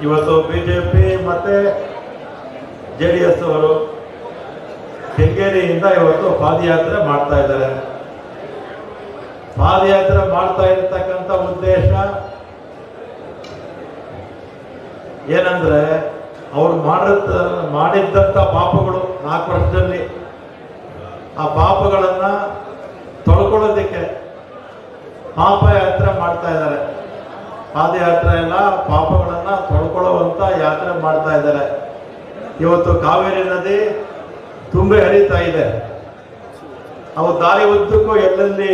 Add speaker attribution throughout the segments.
Speaker 1: ಇವತ್ತು ಬಿಜೆಪಿ ಮತ್ತೆ JDS ಅವರು ಕೆಂಗೇರಿಯಿಂದ ಇವತ್ತು ಪಾದಯಾತ್ರೆ ಮಾಡ್ತಾ ಇದ್ದಾರೆ. ಪಾದಯಾತ್ರೆ ಮಾಡ್ತಾ ಇರತಕ್ಕಂಥ ಉದ್ದೇಶ ಏನಂದ್ರೆ ಅವ್ರು ಮಾಡಿದ್ದಂಥ ಪಾಪಗಳು 4 ವರ್ಷದಲ್ಲಿ ಆ ಪಾಪಗಳನ್ನ ತೊಳ್ಕೊಳ್ಳೋದಕ್ಕೆ ಪಾಪಯಾತ್ರೆ ಮಾಡ್ತಾ ಇದ್ದಾರೆ. ಪಾದಯಾತ್ರೆ ಎಲ್ಲ ಪಾಪಗಳನ್ನ ತೊಳ್ಕೊಳ್ಳುವಂತ ಯಾತ್ರೆ ಮಾಡ್ತಾ ಇದ್ದಾರೆ. ಇವತ್ತು ಕಾವೇರಿ ನದಿ ತುಂಬಿ ಹರಿತಾ ಇದೆ. ಅವು ದಾರಿ ಉದ್ದಕ್ಕೂ ಎಲ್ಲೆಲ್ಲಿ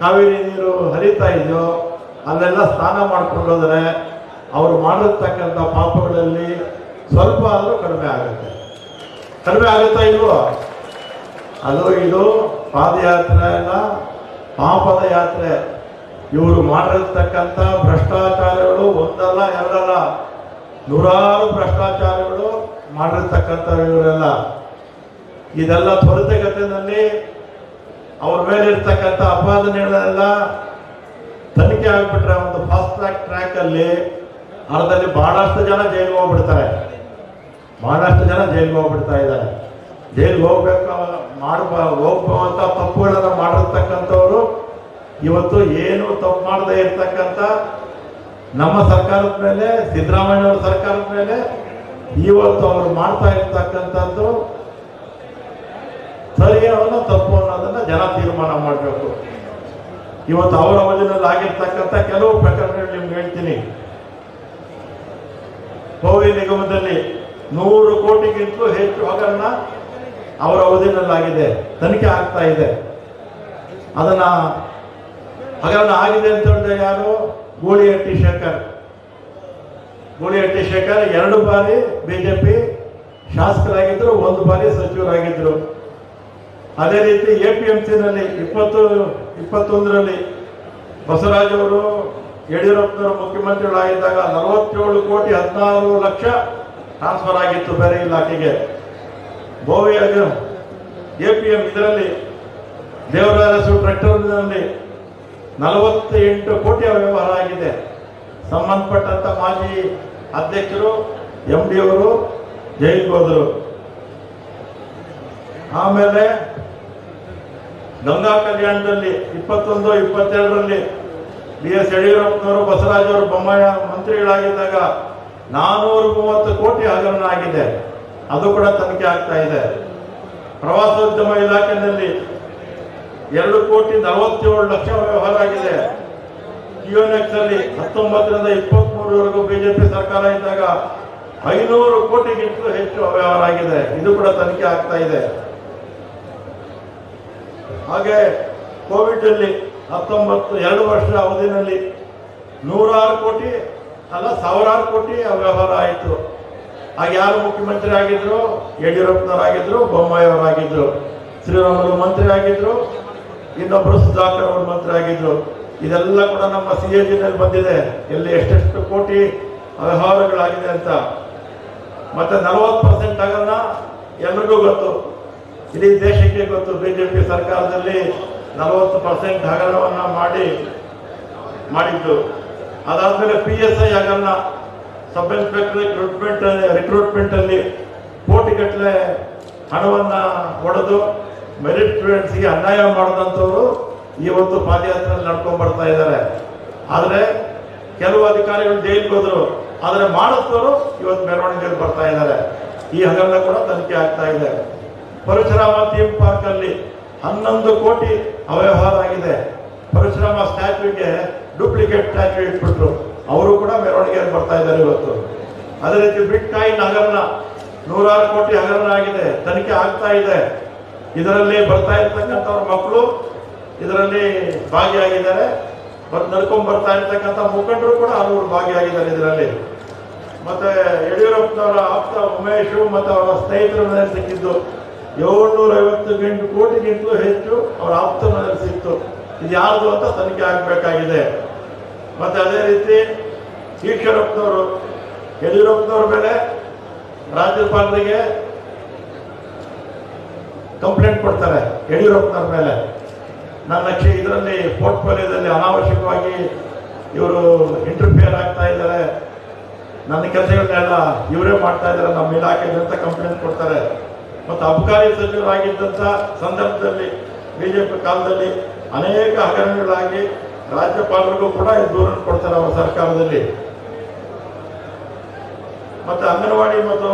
Speaker 1: ಕಾವೇರಿ ನೀರು ಹರಿತಾ ಇದೆಯೋ ಅಲ್ಲೆಲ್ಲ ಸ್ನಾನ ಮಾಡ್ಕೊಂಡೋದ್ರೆ ಅವರು ಮಾಡಿರ್ತಕ್ಕಂಥ ಪಾಪಗಳಲ್ಲಿ ಸ್ವಲ್ಪ ಆದರೂ ಕಡಿಮೆ ಆಗುತ್ತೆ. ಕಡಿಮೆ ಆಗುತ್ತಾ ಇಲ್ವೋ? ಅದು ಇದು ಪಾದಯಾತ್ರೆ ಅಲ್ಲ, ಪಾಪದ ಯಾತ್ರೆ. ಇವರು ಮಾಡಿರ್ತಕ್ಕಂಥ ಭ್ರಷ್ಟಾಚಾರಗಳು ಒಂದಲ್ಲ ಎರಡಲ್ಲ, ನೂರಾರು ಭ್ರಷ್ಟಾಚಾರಗಳು ಮಾಡಿರ್ತಕ್ಕಂಥ ಇವರೆಲ್ಲ. ಇದೆಲ್ಲ ತ್ವರಿತಗತಿನಲ್ಲಿ ಅವ್ರ ಮೇಲೆ ಇರ್ತಕ್ಕಂಥ ಅಪಾದನೆಗಳೆಲ್ಲ ತನಿಖೆ ಆಗ್ಬಿಟ್ರೆ ಒಂದು ಫಾಸ್ಟ್ ಟ್ರ್ಯಾಕ್ ಅಲ್ಲಿ ಅರ್ಧದಲ್ಲಿ ಬಹಳಷ್ಟು ಜನ ಜೈಲಿಗೆ ಹೋಗ್ಬಿಡ್ತಾರೆ. ಬಹಳಷ್ಟು ಜನ ಜೈಲಿಗೆ ಹೋಗ್ಬಿಡ್ತಾ ಇದ್ದಾರೆ. ಜೈಲಿಗೆ ಹೋಗುವಂತ ತಪ್ಪುಗಳನ್ನು ಮಾಡಿರ್ತಕ್ಕಂಥವ್ರು ಇವತ್ತು ಏನು ತಪ್ಪು ಮಾಡದೇ ಇರ್ತಕ್ಕಂಥ ನಮ್ಮ ಸರ್ಕಾರದ ಮೇಲೆ, ಸಿದ್ದರಾಮಯ್ಯವ್ರ ಸರ್ಕಾರದ ಮೇಲೆ ಇವತ್ತು ಅವರು ಮಾಡ್ತಾ ಇರ್ತಕ್ಕಂಥದ್ದು ಸರಿಯಾದ ತಪ್ಪು ಅನ್ನೋದನ್ನ ಜನ ತೀರ್ಮಾನ ಮಾಡಬೇಕು. ಇವತ್ತು ಅವರ ಅವಧಿನಲ್ಲಿ ಆಗಿರ್ತಕ್ಕಂಥ ಕೆಲವು ಪ್ರಕರಣಗಳು ನಿಮ್ಗೆ ಹೇಳ್ತೀನಿ. ಕೋವಿ ನಿಗಮದಲ್ಲಿ 100 ಕೋಟಿಗಿಂತಲೂ ಹೆಚ್ಚು ಹಗರಣ ಅವರ ಅವಧಿನಲ್ಲಾಗಿದೆ, ತನಿಖೆ ಆಗ್ತಾ ಇದೆ. ಅದನ್ನ ಹಗರಣ ಆಗಿದೆ ಅಂತ ಹೇಳಿದ್ರೆ ಯಾರು? ಗೂಳಿಹಟ್ಟಿ ಶೇಖರ್. ಗೂಳಿಹಟ್ಟಿ ಶೇಖರ್ 2 ಬಾರಿ ಬಿಜೆಪಿ ಶಾಸಕರಾಗಿದ್ರು, 1 ಬಾರಿ ಸಚಿವರಾಗಿದ್ರು. ಅದೇ ರೀತಿ APMCನಲ್ಲಿ 2021ರಲ್ಲಿ ಬಸವರಾಜ್ ಅವರು ಯಡಿಯೂರಪ್ಪನವರು ಮುಖ್ಯಮಂತ್ರಿಗಳಾಗಿದ್ದಾಗ 47 ಕೋಟಿ 16 ಲಕ್ಷ ಟ್ರಾನ್ಸ್ಫರ್ ಆಗಿತ್ತು ಬೇರೆ ಇಲಾಖೆಗೆ. ಬೋವಿ APM ಇದರಲ್ಲಿ ದೇವರಾಜ ಟ್ರ್ಯಾಕ್ಟರ್ನಲ್ಲಿ 48 ಕೋಟಿ ವ್ಯವಹಾರ ಆಗಿದೆ. ಸಂಬಂಧಪಟ್ಟಂತ ಮಾಜಿ ಅಧ್ಯಕ್ಷರು MD ಅವರು ಜೈಲಿಗೆ ಹೋದರು. ಆಮೇಲೆ ಗಂಗಾ ಕಲ್ಯಾಣದಲ್ಲಿ 21-22ರಲ್ಲಿ BS ಯಡಿಯೂರಪ್ಪನವರು ಬಸವರಾಜ್ ಅವರು ಬೊಮ್ಮಾಯಿ ಮಂತ್ರಿಗಳಾಗಿದ್ದಾಗ 430 ಕೋಟಿ ಹಗರಣ ಆಗಿದೆ. ಅದು ಕೂಡ ತನಿಖೆ ಆಗ್ತಾ ಇದೆ. ಪ್ರವಾಸೋದ್ಯಮ ಇಲಾಖೆಯಲ್ಲಿ 2 ಕೋಟಿ 47 ಲಕ್ಷ ವ್ಯವಹಾರ ಆಗಿದೆ. QNX ಅಲ್ಲಿ 19ರಿಂದ 23ವರೆಗೂ ಬಿಜೆಪಿ ಸರ್ಕಾರ ಇದ್ದಾಗ 500 ಕೋಟಿಗಿಂತಲೂ ಹೆಚ್ಚು ವ್ಯವಹಾರ ಆಗಿದೆ. ಇದು ಕೂಡ ತನಿಖೆ ಆಗ್ತಾ ಇದೆ. ಹಾಗೆ ಕೋವಿಡ್ ಅಲ್ಲಿ 2 ವರ್ಷ ಅವಧಿನಲ್ಲಿ 100 ಕೋಟಿ ಅಲ್ಲ 1000 ಕೋಟಿ ವ್ಯವಹಾರ ಆಯಿತು. ಆಗ ಯಾರು ಮುಖ್ಯಮಂತ್ರಿ ಆಗಿದ್ರು? ಯಡಿಯೂರಪ್ಪನವರಾಗಿದ್ರು, ಬೊಮ್ಮಾಯಿ ಅವರಾಗಿದ್ರು, ಶ್ರೀರಾಮುಲು ಮಂತ್ರಿ ಆಗಿದ್ರು, ಇನ್ನೊಬ್ಬರು ಸುಧಾಕರ್ ಅವರು ಮಂತ್ರಿ ಆಗಿದ್ರು. ಇದೆಲ್ಲ ಕೂಡ ನಮ್ಮ CAG-ನಲ್ಲಿ ಬಂದಿದೆ, ಎಲ್ಲಿ ಎಷ್ಟೆಷ್ಟು ಕೋಟಿ ವ್ಯವಹಾರಗಳಾಗಿದೆ ಅಂತ. ಮತ್ತೆ 40% ಹಗರಣ ಎಲ್ರಿಗೂ ಗೊತ್ತು, ಇಡೀ ದೇಶಕ್ಕೆ ಗೊತ್ತು. ಬಿಜೆಪಿ ಸರ್ಕಾರದಲ್ಲಿ 40% ಹಗರಣವನ್ನ ಮಾಡಿದ್ದು. ಅದಾದ್ಮೇಲೆ PSI ಹಗರಣ, ಸಬ್ ಇನ್ಸ್ಪೆಕ್ಟರ್ ರಿಕ್ರೂಟ್ಮೆಂಟ್ ಅಲ್ಲಿ ಕೋಟಿಗಟ್ಟಲೆ ಹಣವನ್ನ ಹೊಡೆದು ಮೆರಿಟ್ ಸ್ಟೂಡೆಂಟ್ಸ್ಗೆ ಅನ್ಯಾಯ ಮಾಡಿದಂಥವ್ರು ಇವತ್ತು ಪಾದಯಾತ್ರೆಯಲ್ಲಿ ನಡ್ಕೊಂಡ್ ಬರ್ತಾ ಇದ್ದಾರೆ. ಆದರೆ ಕೆಲವು ಅಧಿಕಾರಿಗಳು ಜೈಲಿಗೆ ಹೋದ್ರು, ಆದರೆ ಮಾಡಿದವರು ಇವತ್ತು ಮೆರವಣಿಗೆಯಲ್ಲಿ ಬರ್ತಾ ಇದ್ದಾರೆ. ಈ ಹಗರಣ ಕೂಡ ತನಿಖೆ ಆಗ್ತಾ ಇದೆ. ಪರಶುರಾಮ ಥೀಮ್ ಪಾರ್ಕ್ ಅಲ್ಲಿ 11 ಕೋಟಿ ಅವ್ಯವಹಾರ ಆಗಿದೆ. ಪರಶುರಾಮ ಸ್ಟ್ಯಾಚ್ಯೂಗೆ ಡೂಪ್ಲಿಕೇಟ್ ಸ್ಟ್ಯಾಚ್ಯೂ ಇಟ್ಬಿಟ್ರು, ಅವರು ಕೂಡ ಮೆರವಣಿಗೆಯಲ್ಲಿ ಬರ್ತಾ ಇದ್ದಾರೆ ಇವತ್ತು. ಅದೇ ರೀತಿ ಬಿಟ್ ಕಾಯಿನ್ ಹಗರಣ 100 ಕೋಟಿ ಹಗರಣ ಆಗಿದೆ, ತನಿಖೆ ಆಗ್ತಾ ಇದೆ. ಇದರಲ್ಲಿ ಬರ್ತಾ ಇರ್ತಕ್ಕಂಥವ್ರ ಮಕ್ಕಳು ಇದರಲ್ಲಿ ಭಾಗಿಯಾಗಿದ್ದಾರೆ. ನಡ್ಕೊಂಡ್ ಬರ್ತಾ ಇರ್ತಕ್ಕಂಥ ಮುಖಂಡರು ಕೂಡ ಹಲವರು ಭಾಗಿಯಾಗಿದ್ದಾರೆ ಇದರಲ್ಲಿ. ಮತ್ತೆ ಯಡಿಯೂರಪ್ಪನವರ ಆಪ್ತ ಉಮೇಶು ಮತ್ತು ಅವರ ಸ್ನೇಹಿತರ ಮನೆಯಲ್ಲಿ ಸಿಕ್ಕಿದ್ದು 750 ಕೋಟಿಗಿಂತಲೂ ಹೆಚ್ಚು ಅವರ ಆಪ್ತ ಮನೆಯಲ್ಲಿ ಸಿಕ್ತು. ಇದು ಯಾರ್ದು ಅಂತ ತನಿಖೆ ಆಗಬೇಕಾಗಿದೆ. ಮತ್ತೆ ಅದೇ ರೀತಿ ಈಶ್ವರಪ್ಪನವರು ಯಡಿಯೂರಪ್ಪನವ್ರ ಮೇಲೆ ರಾಜ್ಯಪಾಲರಿಗೆ ಕಂಪ್ಲೇಂಟ್ ಕೊಡ್ತಾರೆ. ಯಡಿಯೂರಪ್ಪನವ್ರ ಮೇಲೆ ನನ್ನ ಇದರಲ್ಲಿ ಪೋರ್ಟ್ಫೋಲಿಯೋದಲ್ಲಿ ಅನಾವಶ್ಯಕವಾಗಿ ಇವರು ಇಂಟರ್ಫಿಯರ್ ಆಗ್ತಾ ಇದ್ದಾರೆ, ನನ್ನ ಕೆಲಸಗಳನ್ನೆಲ್ಲ ಇವರೇ ಮಾಡ್ತಾ ಇದ್ದಾರೆ ನಮ್ಮ ಇಲಾಖೆಗೆ ಅಂತ ಕಂಪ್ಲೇಂಟ್ ಕೊಡ್ತಾರೆ. ಮತ್ತು ಅಬಕಾರಿ ಸಚಿವರಾಗಿದ್ದಂಥ ಸಂದರ್ಭದಲ್ಲಿ ಬಿಜೆಪಿ ಕಾಲದಲ್ಲಿ ಅನೇಕ ಹಗರಣಗಳಾಗಿ ರಾಜ್ಯಪಾಲರಿಗೂ ಕೂಡ ದೂರನ್ನು ಕೊಡ್ತಾರೆ ಅವರ ಸರ್ಕಾರದಲ್ಲಿ. ಮತ್ತು ಅಂಗನವಾಡಿ ಮತ್ತು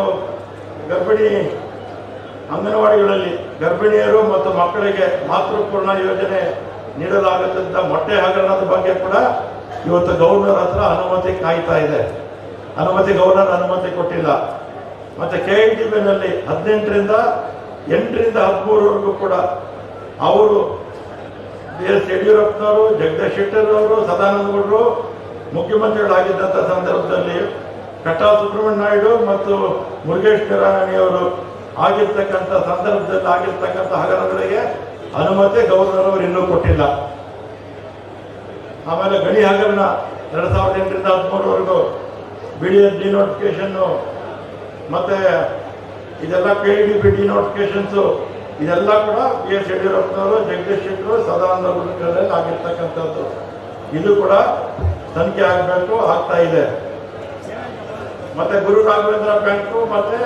Speaker 1: ಅಂಗನವಾಡಿಗಳಲ್ಲಿ ಗರ್ಭಿಣಿಯರು ಮತ್ತು ಮಕ್ಕಳಿಗೆ ಮಾತೃಪೂರ್ಣ ಯೋಜನೆ ನೀಡಲಾಗುತ್ತಿದ್ದ ಮೊಟ್ಟೆ ಹಗರಣದ ಬಗ್ಗೆ ಕೂಡ ಇವತ್ತು ಗವರ್ನರ್ ಹತ್ರ ಅನುಮತಿ ಕಾಯ್ತಾ ಇದೆ. ಗವರ್ನರ್ ಅನುಮತಿ ಕೊಟ್ಟಿಲ್ಲ. ಮತ್ತು KITBನಲ್ಲಿ 18ರಿಂದ 13ವರೆಗೂ ಕೂಡ ಅವರು BS ಯಡಿಯೂರಪ್ಪನವರು, ಜಗದೀಶ್ ಶೆಟ್ಟರ್ ಅವರು, ಸದಾನಂದ ಗೌಡರು ಮುಖ್ಯಮಂತ್ರಿಗಳಾಗಿದ್ದಂಥ ಸಂದರ್ಭದಲ್ಲಿ ಕಟ್ಟಾ ಸುಬ್ರಹ್ಮಣ್ಯ ನಾಯ್ಡು ಮತ್ತು ಮುರುಗೇಶ್ ನಿರಾಣಿಯವರು ಆಗಿರ್ತಕ್ಕಂಥ ಸಂದರ್ಭದಲ್ಲಿ ಆಗಿರ್ತಕ್ಕಂಥ ಹಗರಣಗಳಿಗೆ ಅನುಮತಿ ಗವರ್ನರ್ ಅವರು ಇನ್ನೂ ಕೊಟ್ಟಿಲ್ಲ. ಆಮೇಲೆ ಗಣಿ ಹಗರಣ 2008ರಿಂದ 13ವರೆಗೂ BDS ಡಿನೋಟಿಫಿಕೇಶನ್ನು ಮತ್ತು ಇದೆಲ್ಲ KITB ಡಿನೋಟಿಫಿಕೇಶನ್ಸು ಇದೆಲ್ಲ ಕೂಡ BS ಯಡಿಯೂರಪ್ಪನವರು, ಜಗದೀಶ್ ಶೆಟ್ಟರು, ಸದಾನಂದ ಗೌಡರಲ್ಲಿ ಆಗಿರ್ತಕ್ಕಂಥದ್ದು. ಇದು ಕೂಡ ತನಿಖೆ ಆಗಬೇಕು, ಆಗ್ತಾ ಇದೆ. ಮತ್ತು ಗುರು ರಾಘವೇಂದ್ರ ಬ್ಯಾಂಕು ಮತ್ತು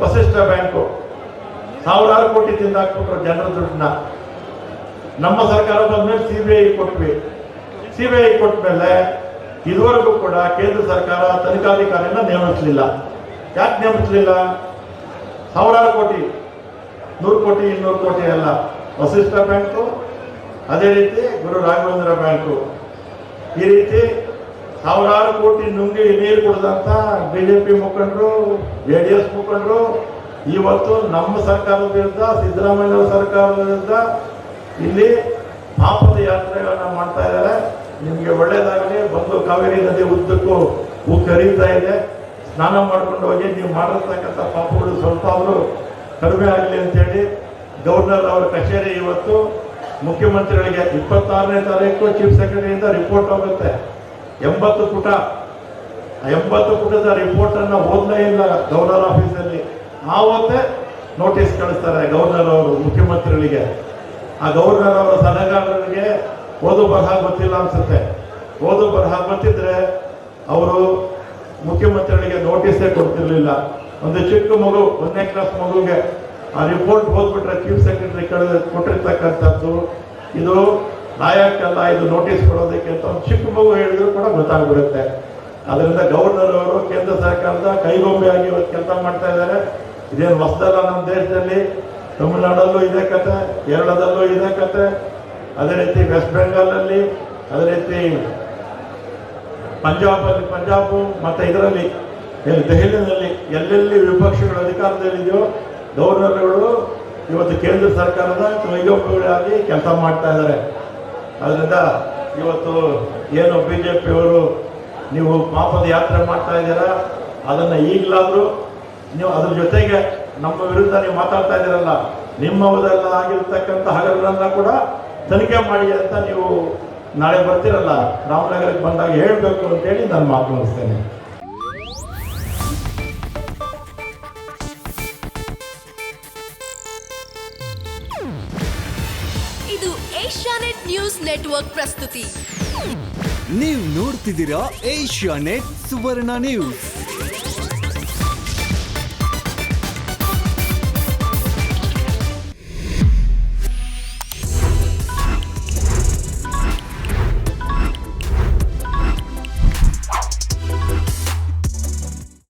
Speaker 1: ವಸಿಷ್ಠ ಬ್ಯಾಂಕು ಸಾವಿರಾರು ಕೋಟಿ ತಿಂದಾಕ್ಬಿಟ್ರು ಜನರ ದುಡ್ಡನ್ನ. ನಮ್ಮ ಸರ್ಕಾರ ಬಂದ್ಮೇಲೆ CBI ಕೊಟ್ವಿ. CBI ಕೊಟ್ಟ ಮೇಲೆ ಇದುವರೆಗೂ ಕೂಡ ಕೇಂದ್ರ ಸರ್ಕಾರ ತನಿಖಾಧಿಕಾರಿನ ನೇಮಿಸಲಿಲ್ಲ. ಯಾಕೆ ನೇಮಿಸಲಿಲ್ಲ? ಸಾವಿರಾರು ಕೋಟಿ, 100 ಕೋಟಿ 200 ಕೋಟಿ ಅಲ್ಲ. ವಸಿಷ್ಠ ಬ್ಯಾಂಕು, ಅದೇ ರೀತಿ ಗುರು ರಾಘವೇಂದ್ರ ಬ್ಯಾಂಕು, ಈ ರೀತಿ ಸಾವಿರಾರು ಕೋಟಿ ನುಂಗಿ ನೀರು ಕುಡಿದಂಥ BJP ಮುಖಂಡರು, JDS ಮುಖಂಡರು ಇವತ್ತು ನಮ್ಮ ಸರ್ಕಾರದ ವಿರುದ್ಧ, ಸಿದ್ದರಾಮಯ್ಯ ಸರ್ಕಾರದ ವಿರುದ್ಧ ಇಲ್ಲಿ ಪಾಪದ ಯಾತ್ರೆಗಳನ್ನ ಮಾಡ್ತಾ ಇದ್ದಾರೆ. ನಿಮಗೆ ಒಳ್ಳೇದಾಗಲಿ, ಬಂದು ಕಾವೇರಿ ನದಿ ಉದ್ದಕ್ಕೂ ಉಕ್ಕಿ ಹರಿಯುತ್ತಾ ಇದೆ. ಸ್ನಾನ ಮಾಡ್ಕೊಂಡು ಹೋಗಿ ನೀವು ಮಾಡಿರ್ತಕ್ಕಂಥ ಪಾಪಗಳು ಸ್ವಲ್ಪ ಆದರೂ ಕಡಿಮೆ ಆಗಲಿ ಅಂತೇಳಿ ಗವರ್ನರ್ ಅವರ ಕಚೇರಿ ಇವತ್ತು ಮುಖ್ಯಮಂತ್ರಿಗಳಿಗೆ 26ನೇ ತಾರೀಕು ಚೀಫ್ ಸೆಕ್ರೆಟರಿಯಿಂದ ರಿಪೋರ್ಟ್ ಹೋಗುತ್ತೆ. 80 ಪುಟ, 80 ಪುಟದ ರಿಪೋರ್ಟನ್ನು ಓದಲೇ ಇಲ್ಲ ಗವರ್ನರ್ ಆಫೀಸಲ್ಲಿ. ಆವತ್ತೇ ನೋಟಿಸ್ ಕಳಿಸ್ತಾರೆ ಗವರ್ನರ್ ಅವರು ಮುಖ್ಯಮಂತ್ರಿಗಳಿಗೆ. ಆ ಗವರ್ನರ್ ಅವರ ಸಲಹೆಗಾರರಿಗೆ ಓದು ಬರಹ ಗೊತ್ತಿಲ್ಲ ಅನ್ಸುತ್ತೆ. ಓದು ಬರಹ ಗೊತ್ತಿದ್ರೆ ಅವರು ಮುಖ್ಯಮಂತ್ರಿಗಳಿಗೆ ನೋಟಿಸೇ ಕೊಡ್ತಿರ್ಲಿಲ್ಲ. ಒಂದು ಚಿಕ್ಕ ಮಗು, 1ನೇ ಕ್ಲಾಸ್ ಮಗುಗೆ ಆ ರಿಪೋರ್ಟ್ ಓದ್ಬಿಟ್ರೆ ಚೀಫ್ ಸೆಕ್ರೆಟರಿ ಕೊಟ್ಟಿರ್ತಕ್ಕಂಥದ್ದು ಇದು ಲಾಯಕ್ಕಲ್ಲ, ಇದು ನೋಟಿಸ್ ಕೊಡೋದಕ್ಕೆ ಅಂತ ಒಂದು ಚಿಕ್ಕ ಮಗು ಹೇಳಿದ್ರು ಕೂಡ ಗೊತ್ತಾಗ್ಬಿಡುತ್ತೆ. ಅದರಿಂದ ಗವರ್ನರ್ ಅವರು ಕೇಂದ್ರ ಸರ್ಕಾರದ ಕೈಗೊಂಬೆಯಾಗಿ ಇವತ್ತು ಕೆಲಸ ಮಾಡ್ತಾ ಇದ್ದಾರೆ. ಇದೇನು ಹೊಸದಲ್ಲ ನಮ್ಮ ದೇಶದಲ್ಲಿ. ತಮಿಳುನಾಡಲ್ಲೂ ಇದೇ ಕತೆ, ಕೇರಳದಲ್ಲೂ ಇದೇ ಕತೆ, ಅದೇ ರೀತಿ ವೆಸ್ಟ್ ಬೆಂಗಾಲಲ್ಲಿ, ಅದೇ ರೀತಿ ಪಂಜಾಬು ಮತ್ತು ಇದರಲ್ಲಿ ದೆಹಲಿಯಲ್ಲಿ ಎಲ್ಲೆಲ್ಲಿ ವಿಪಕ್ಷಗಳು ಅಧಿಕಾರದಲ್ಲಿದೆಯೋ ಗವರ್ನರ್ಗಳು ಇವತ್ತು ಕೇಂದ್ರ ಸರ್ಕಾರದ ಕೈಗೊಂಬೆಗಳಾಗಿ ಕೆಲಸ ಮಾಡ್ತಾ ಇದ್ದಾರೆ. ಅದರಿಂದ ಇವತ್ತು ಏನು BJPಯವರು ನೀವು ಪಾಪದ ಯಾತ್ರೆ ಮಾಡ್ತಾ ಇದ್ದೀರಾ, ಅದನ್ನು ಈಗಲಾದರೂ ನೀವು ಅದ್ರ ಜೊತೆಗೆ ನಮ್ಮ ವಿರುದ್ಧ ನೀವು ಮಾತಾಡ್ತಾ ಇದ್ದೀರಲ್ಲ, ನಿಮ್ಮ ಅವಧೆಲ್ಲ ಆಗಿರ್ತಕ್ಕಂಥ ಹಗರಣಗಳನ್ನ ಕೂಡ ತನಿಖೆ ಮಾಡಿ ಅಂತ ನೀವು ನಾಳೆ ಬರ್ತಿರಲ್ಲ, ರಾಮನಗರಕ್ಕೆ ಬಂದಾಗ ಹೇಳಬೇಕು ಅಂತೇಳಿ ನಾನು ಮಾತು ಮುಗಿಸ್ತೇನೆ.
Speaker 2: ಇದು ಏಷ್ಯಾನೆಟ್ ನ್ಯೂಸ್ ನೆಟ್ವರ್ಕ್ ಪ್ರಸ್ತುತಿ.
Speaker 3: ನೀವು ನೋಡ್ತಿದ್ದೀರಾ ಏಷ್ಯಾನೆಟ್ ಸುವರ್ಣ ನ್ಯೂಸ್.